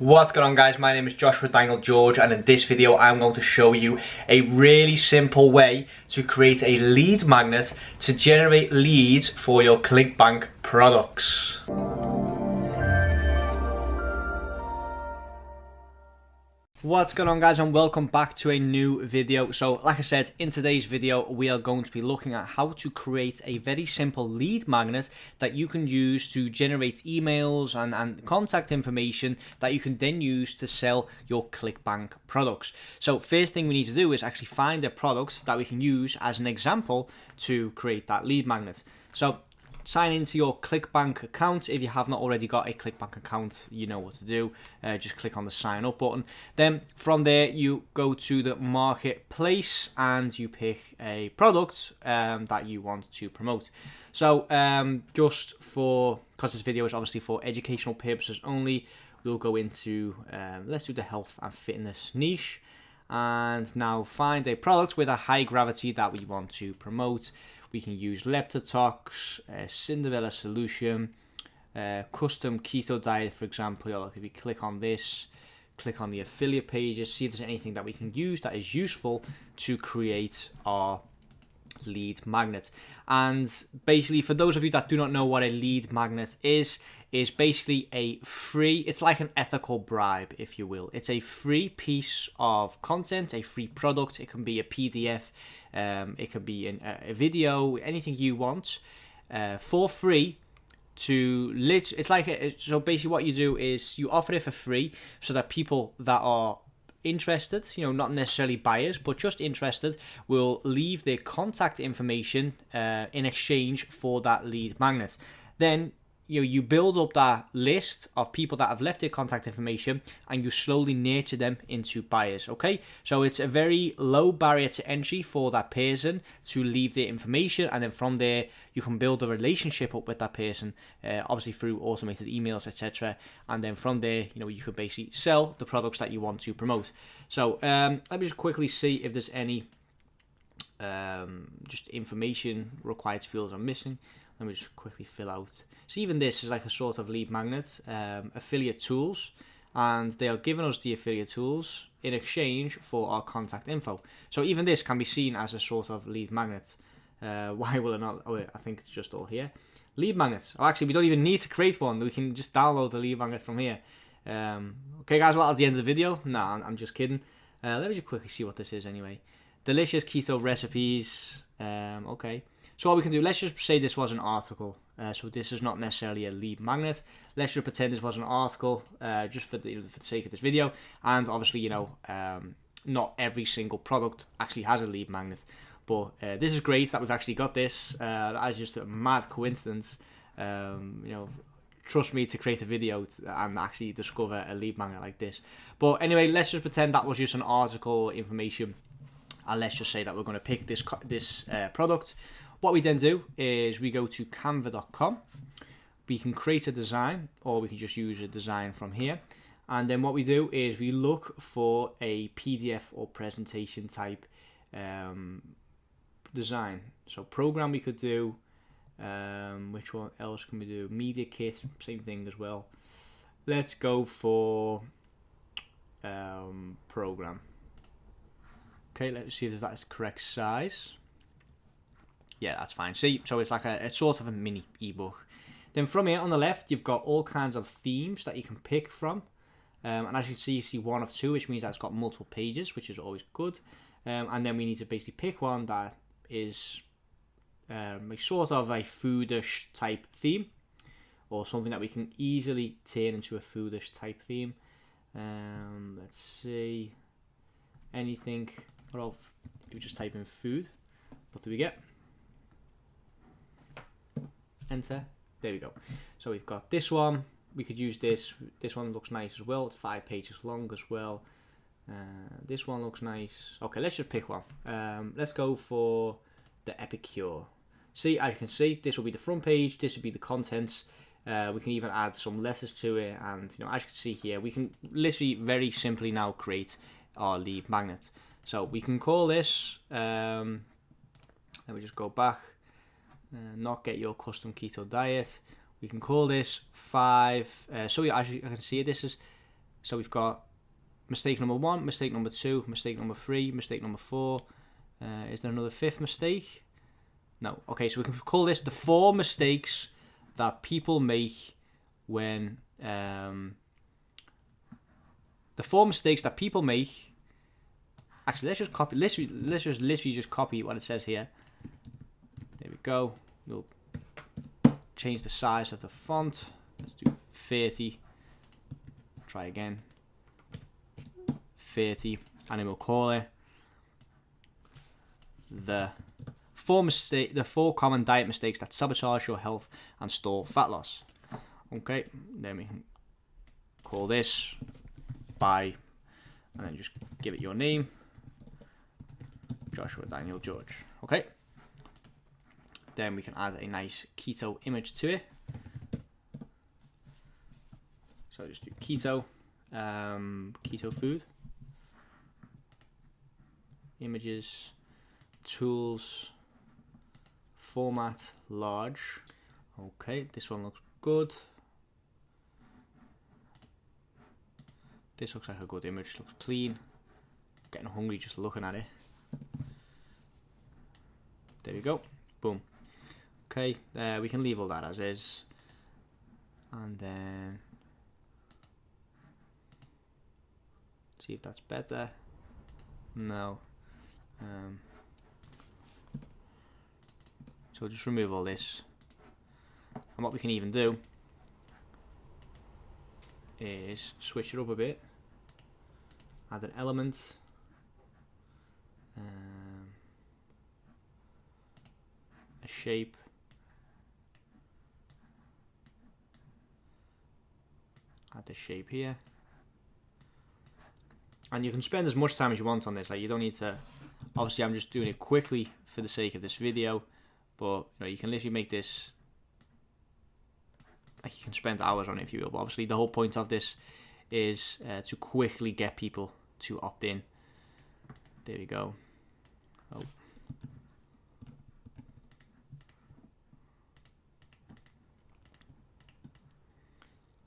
What's going on, guys? My name is Joshua Dangle George, and in this video I'm going to show you a really simple way to create a lead magnet to generate leads for your Clickbank products. What's going on, guys, and welcome back to a new video. So like I said, in today's video we are going to be looking at how to create a very simple lead magnet that you can use to generate emails and contact information that you can then use to sell your Clickbank products. So first thing we need to do is actually find a product that we can use as an example to create that lead magnet. So sign into your Clickbank account. If you have not already got a Clickbank account, you know what to do. Just click on the sign up button. Then from there you go to the marketplace and you pick a product that you want to promote. So just for, because this video is obviously for educational purposes only, we'll go into, let's do the health and fitness niche. And now find a product with a high gravity that we want to promote. We can use Leptotox, Cinderella Solution, custom keto diet, for example. If we click on this, click on the affiliate pages, see if there's anything that we can use that is useful to create our lead magnet. And basically, for those of you that do not know what a lead magnet is basically a free, it's like an ethical bribe, if you will. It's a free piece of content, a free product. It can be a PDF, it can be a video, anything you want, for free. It's like so basically what you do is you offer it for free so that people that are interested, not necessarily buyers, but just interested, will leave their contact information in exchange for that lead magnet. Then you build up that list of people that have left their contact information and you slowly nurture them into buyers. Okay, so it's a very low barrier to entry for that person to leave their information, and then from there you can build a relationship up with that person, obviously through automated emails, etc. And then from there, you could basically sell the products that you want to promote. So let me just quickly see if there's any just information required fields I'm missing. Let me just quickly fill out. So even this is like a sort of lead magnet, affiliate tools, and they are giving us the affiliate tools in exchange for our contact info. So even this can be seen as a sort of lead magnet. Why will it not? Oh, I think it's just all here. Lead magnets. Oh, actually, we don't even need to create one. We can just download the lead magnet from here. Okay, guys, well, that's the end of the video. No, I'm just kidding. Let me just quickly see what this is anyway. Delicious keto recipes. Okay. So what we can do, let's just say this was an article. So this is not necessarily a lead magnet. Let's just pretend this was an article, just for the sake of this video. And obviously, not every single product actually has a lead magnet. But this is great that we've actually got this. That is just a mad coincidence. Trust me to create a video and actually discover a lead magnet like this. But anyway, let's just pretend that was just an article information. And let's just say that we're going to pick this product. What we then do is we go to canva.com. We can create a design, or we can just use a design from here. And then what we do is we look for a PDF or presentation type design. So program we could do. Which one else can we do? Media kit, same thing as well. Let's go for program. Okay, let's see if that's the correct size. Yeah, that's fine. See, so it's like a sort of a mini ebook. Then from here on the left, you've got all kinds of themes that you can pick from. And as you see one of two, which means that it's got multiple pages, which is always good. And then we need to basically pick one that is sort of a foodish type theme, or something that we can easily turn into a foodish type theme. Let's see. Anything. Well, if we just type in food, what do we get? Enter. There we go. So we've got this one. We could use this. This one looks nice as well. It's 5 pages long as well. This one looks nice. Okay, let's just pick one. Let's go for the Epicure. See, as you can see, this will be the front page. This will be the contents. We can even add some letters to it. And as you can see here, we can literally very simply now create our lead magnet. So we can call this, let me just go back. Not get your custom keto diet. We can call this 5. So as you can see, this is So we've got mistake number 1, mistake number 2, mistake number 3, mistake number 4. Is there another 5th mistake? No. Okay, so we can call this the 4 mistakes that people make when the 4 mistakes that people make. Actually, let's just copy. Let's just literally just copy what it says here. There we go. We'll change the size of the font. Let's do 30. Try again. 30, and then we'll call it the 4 common diet mistakes that sabotage your health and stall fat loss. Okay, then we can call this by, and then just give it your name, Joshua Daniel George. Okay, then we can add a nice keto image to it. So just do keto, keto food, images, tools, format, large. Okay, this one looks good. This looks like a good image, looks clean. Getting hungry just looking at it. There we go, boom. Okay, we can leave all that as is. And then see if that's better. No. So we'll just remove all this. And what we can even do is switch it up a bit. Add an element. A shape. Add the shape here. And you can spend as much time as you want on this. Like, you don't need to. Obviously, I'm just doing it quickly for the sake of this video, but you can literally make this. Like, you can spend hours on it if you will. But obviously, the whole point of this is to quickly get people to opt in. There we go. Oh.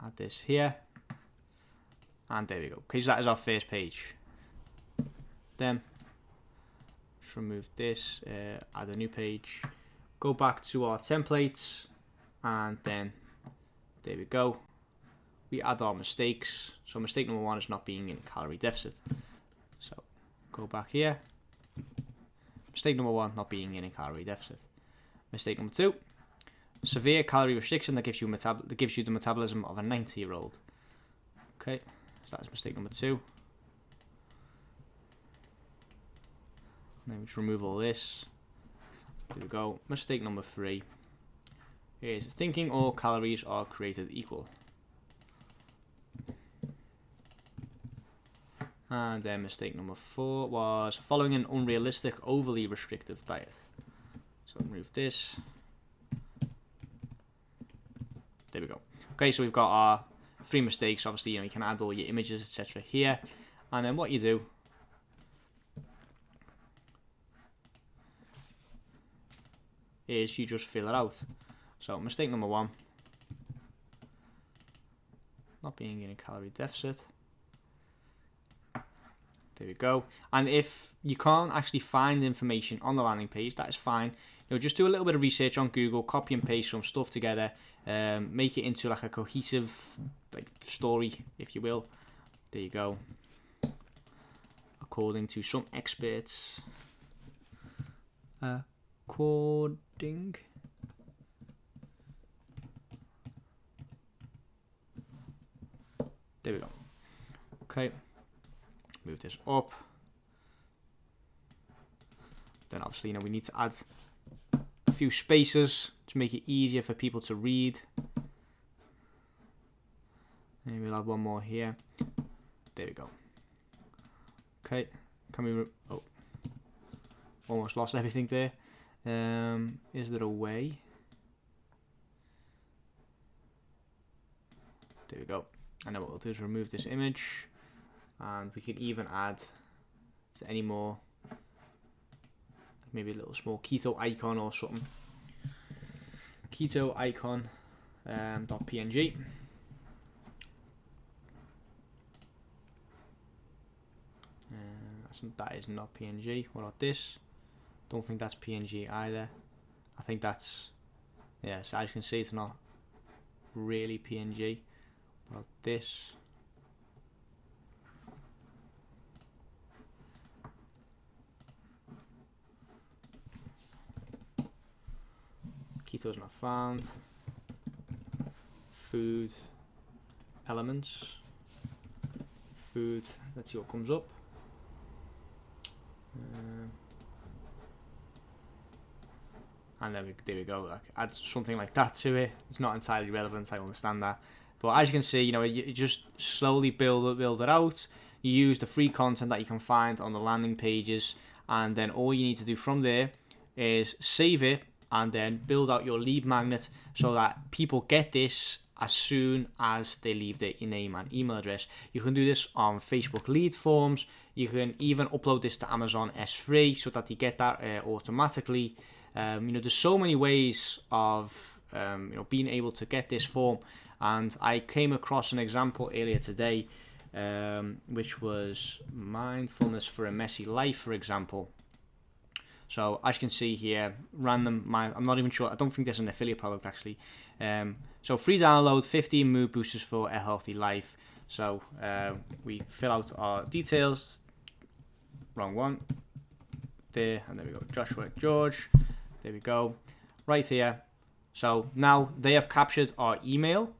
Add this here. And there we go. Okay, so that is our first page. Then, just remove this, add a new page. Go back to our templates. And then, there we go. We add our mistakes. So mistake number 1 is not being in a calorie deficit. So, go back here. Mistake number 1, not being in a calorie deficit. Mistake number 2, severe calorie restriction that gives you the metabolism of a 90-year-old. Okay, so that's mistake number 2. And then we just remove all this. There we go. Mistake number 3 is thinking all calories are created equal. And then mistake number 4 was following an unrealistic, overly restrictive diet. So remove this. There we go. Okay, so we've got our 3 mistakes. Obviously, you can add all your images, etc. here. And then what you do is you just fill it out. So mistake number 1, not being in a calorie deficit. There we go. And if you can't actually find information on the landing page, that is fine. Just do a little bit of research on Google, copy and paste some stuff together, make it into like a cohesive story, if you will. There you go. According to some experts. According. There we go. Okay. Move this up. Then obviously, we need to add a few spaces to make it easier for people to read. And we'll add one more here. There we go. Okay. Can we? Oh, almost lost everything there. Is there a way? There we go. And then what we'll do is remove this image. And we can even add to any more, maybe a little small keto icon or something. Keto icon .png. that is not PNG. What about this? Don't think that's PNG either. I think that's, yeah, so as you can see, it's not really PNG. What about this? Keto's not found. Food elements. Food. Let's see what comes up. And there we go. Like, add something like that to it. It's not entirely relevant. I understand that, but as you can see, you know, you just slowly build it out. You use the free content that you can find on the landing pages, and then all you need to do from there is save it and then build out your lead magnet so that people get this as soon as they leave their name and email address. You can do this on Facebook lead forms. You can even upload this to Amazon S3 so that you get that automatically. You know, there's so many ways of you know, being able to get this form, and I came across an example earlier today, which was mindfulness for a messy life, for example. So as you can see here, I'm not even sure, I don't think there's an affiliate product actually. So free download, 15 mood boosters for a healthy life. So we fill out our details, wrong one, there, and there we go, Joshua George, there we go, right here. So now they have captured our email,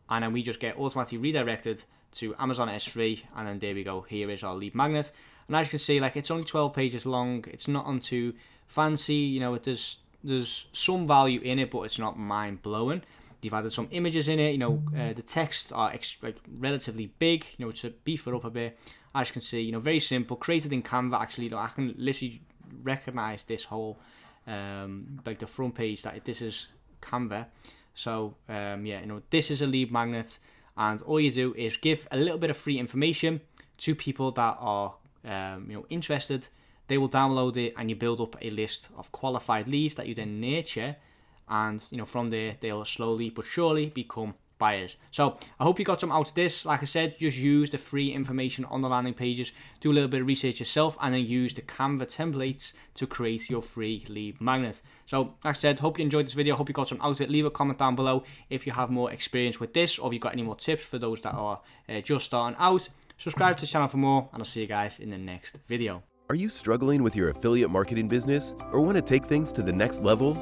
and then we just get automatically redirected to Amazon S3, and then there we go, here is our lead magnet. And as you can see, like, it's only 12 pages long, it's not on too fancy, you know, there's some value in it, but it's not mind-blowing. You've added some images in it, you know, the texts are like relatively big, you know, to beef it up a bit. As you can see, you know, very simple, created in Canva. Actually, you know, I can literally recognize this whole, like the front page, that this is Canva. So, yeah, you know, this is a lead magnet, and all you do is give a little bit of free information to people that are, you know, interested. They will download it, and you build up a list of qualified leads that you then nurture, and, you know, from there they'll slowly but surely become buyers. So I hope you got some out of this. Like I said, just use the free information on the landing pages, do a little bit of research yourself, and then use the Canva templates to create your free lead magnet. So like I said, hope you enjoyed this video, hope you got some out of it. Leave a comment down below if you have more experience with this, or if you've got any more tips for those that are just starting out. Subscribe to the channel for more, and I'll see you guys in the next video. Are you struggling with your affiliate marketing business or want to take things to the next level?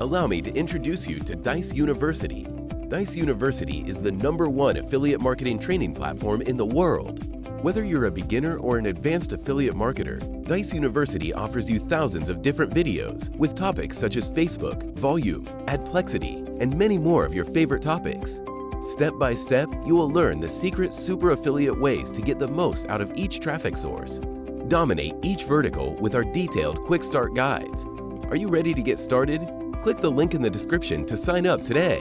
Allow me to introduce you to Dijs University. Dijs University is the #1 affiliate marketing training platform in the world. Whether you're a beginner or an advanced affiliate marketer, Dijs University offers you thousands of different videos with topics such as Facebook, volume, adplexity, and many more of your favorite topics. Step by step, you will learn the secret super affiliate ways to get the most out of each traffic source. Dominate each vertical with our detailed quick start guides. Are you ready to get started? Click the link in the description to sign up today.